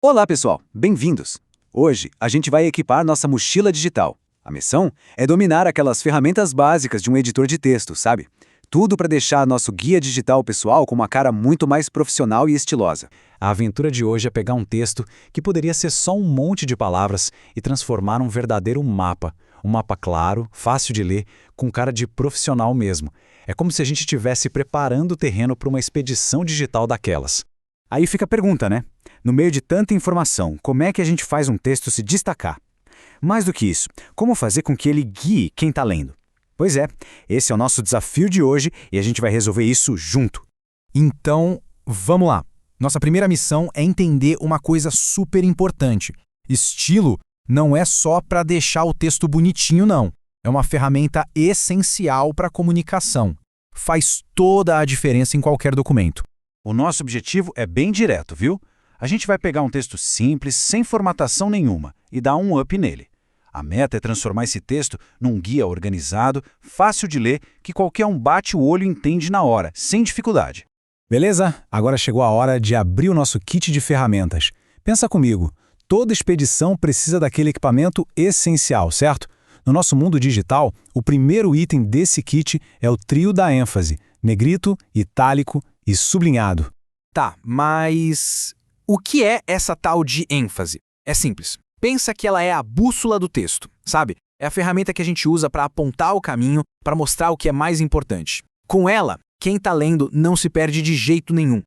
Olá, pessoal! Bem-vindos! Hoje, a gente vai equipar nossa mochila digital. A missão é dominar aquelas ferramentas básicas de um editor de texto, sabe? Tudo para deixar nosso guia digital pessoal com uma cara muito mais profissional e estilosa. A aventura de hoje é pegar um texto que poderia ser só um monte de palavras e transformar num verdadeiro mapa. Um mapa claro, fácil de ler, com cara de profissional mesmo. É como se a gente estivesse preparando o terreno para uma expedição digital daquelas. Aí fica a pergunta, né? No meio de tanta informação, como é que a gente faz um texto se destacar? Mais do que isso, como fazer com que ele guie quem está lendo? Pois é, esse é o nosso desafio de hoje e a gente vai resolver isso junto. Então, vamos lá. Nossa primeira missão é entender uma coisa super importante. Estilo não é só para deixar o texto bonitinho, não. É uma ferramenta essencial para a comunicação. Faz toda a diferença em qualquer documento. O nosso objetivo é bem direto, viu? A gente vai pegar um texto simples, sem formatação nenhuma, e dar um up nele. A meta é transformar esse texto num guia organizado, fácil de ler, que qualquer um bate o olho e entende na hora, sem dificuldade. Beleza? Agora chegou a hora de abrir o nosso kit de ferramentas. Pensa comigo, toda expedição precisa daquele equipamento essencial, certo? No nosso mundo digital, o primeiro item desse kit é o trio da ênfase, negrito, itálico e sublinhado. Tá, mas o que é essa tal de ênfase? É simples. Pensa que ela é a bússola do texto, sabe? É a ferramenta que a gente usa para apontar o caminho, para mostrar o que é mais importante. Com ela, quem está lendo não se perde de jeito nenhum.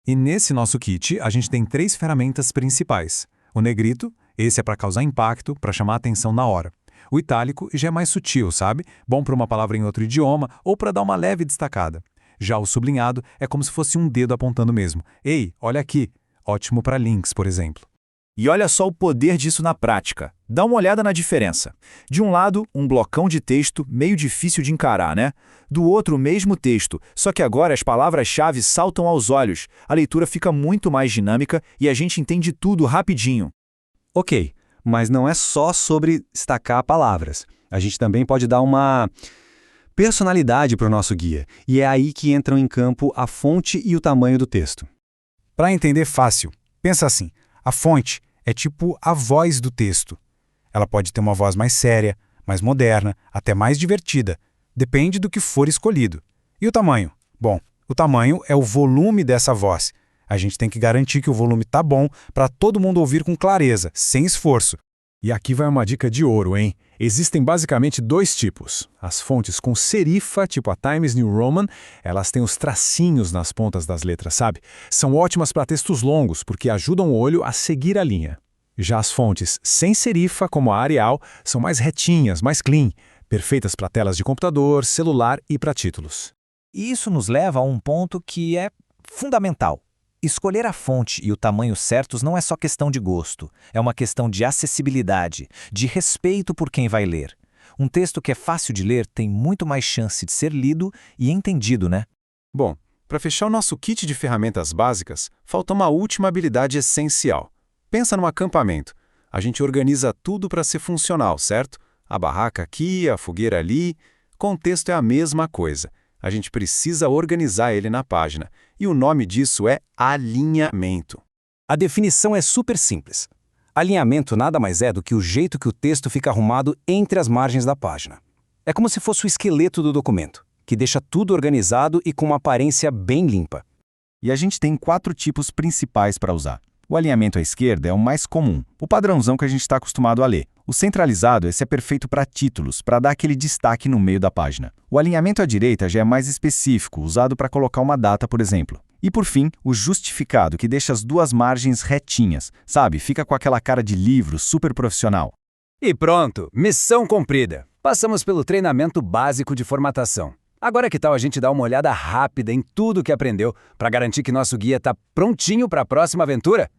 E nesse nosso kit, a gente tem 3 ferramentas principais. O negrito, esse é para causar impacto, para chamar a atenção na hora. O itálico já é mais sutil, sabe? Bom para uma palavra em outro idioma ou para dar uma leve destacada. Já o sublinhado é como se fosse um dedo apontando mesmo. Ei, olha aqui! Ótimo para links, por exemplo. E olha só o poder disso na prática. Dá uma olhada na diferença. De um lado, um blocão de texto meio difícil de encarar, né? Do outro, o mesmo texto, só que agora as palavras-chave saltam aos olhos. A leitura fica muito mais dinâmica e a gente entende tudo rapidinho. Ok, mas não é só sobre destacar palavras. A gente também pode dar uma personalidade para o nosso guia. E é aí que entram em campo a fonte e o tamanho do texto. Para entender fácil, pensa assim. A fonte é tipo a voz do texto. Ela pode ter uma voz mais séria, mais moderna, até mais divertida. Depende do que for escolhido. E o tamanho? Bom, o tamanho é o volume dessa voz. A gente tem que garantir que o volume está bom para todo mundo ouvir com clareza, sem esforço. E aqui vai uma dica de ouro, hein? Existem basicamente 2 tipos. As fontes com serifa, tipo a Times New Roman, elas têm os tracinhos nas pontas das letras, sabe? São ótimas para textos longos, porque ajudam o olho a seguir a linha. Já as fontes sem serifa, como a Arial, são mais retinhas, mais clean, perfeitas para telas de computador, celular e para títulos. E isso nos leva a um ponto que é fundamental. Escolher a fonte e o tamanho certos não é só questão de gosto, é uma questão de acessibilidade, de respeito por quem vai ler. Um texto que é fácil de ler tem muito mais chance de ser lido e entendido, né? Bom, para fechar o nosso kit de ferramentas básicas, falta uma última habilidade essencial. Pensa num acampamento. A gente organiza tudo para ser funcional, certo? A barraca aqui, a fogueira ali. Com o texto é a mesma coisa. A gente precisa organizar ele na página. E o nome disso é alinhamento. A definição é super simples. Alinhamento nada mais é do que o jeito que o texto fica arrumado entre as margens da página. É como se fosse o esqueleto do documento, que deixa tudo organizado e com uma aparência bem limpa. E a gente tem 4 tipos principais para usar. O alinhamento à esquerda é o mais comum, o padrãozão que a gente está acostumado a ler. O centralizado, esse é perfeito para títulos, para dar aquele destaque no meio da página. O alinhamento à direita já é mais específico, usado para colocar uma data, por exemplo. E por fim, o justificado, que deixa as 2 margens retinhas, sabe? Fica com aquela cara de livro super profissional. E pronto, missão cumprida. Passamos pelo treinamento básico de formatação. Agora que tal a gente dar uma olhada rápida em tudo que aprendeu para garantir que nosso guia está prontinho para a próxima aventura?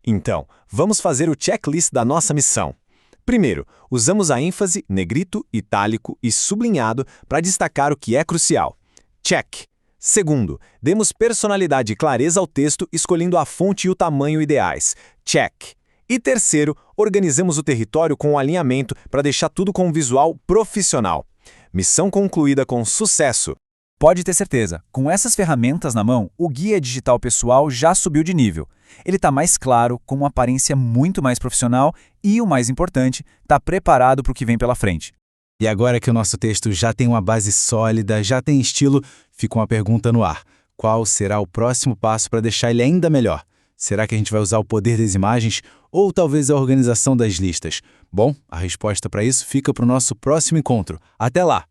Então, vamos fazer o checklist da nossa missão. Primeiro, usamos a ênfase, negrito, itálico e sublinhado para destacar o que é crucial. Check. Segundo, demos personalidade e clareza ao texto escolhendo a fonte e o tamanho ideais. Check. E terceiro, organizamos o território com o alinhamento para deixar tudo com um visual profissional. Missão concluída com sucesso! Pode ter certeza, com essas ferramentas na mão, o guia digital pessoal já subiu de nível. Ele está mais claro, com uma aparência muito mais profissional e, o mais importante, está preparado para o que vem pela frente. E agora que o nosso texto já tem uma base sólida, já tem estilo, fica uma pergunta no ar. Qual será o próximo passo para deixar ele ainda melhor? Será que a gente vai usar o poder das imagens ou talvez a organização das listas? Bom, a resposta para isso fica para o nosso próximo encontro. Até lá!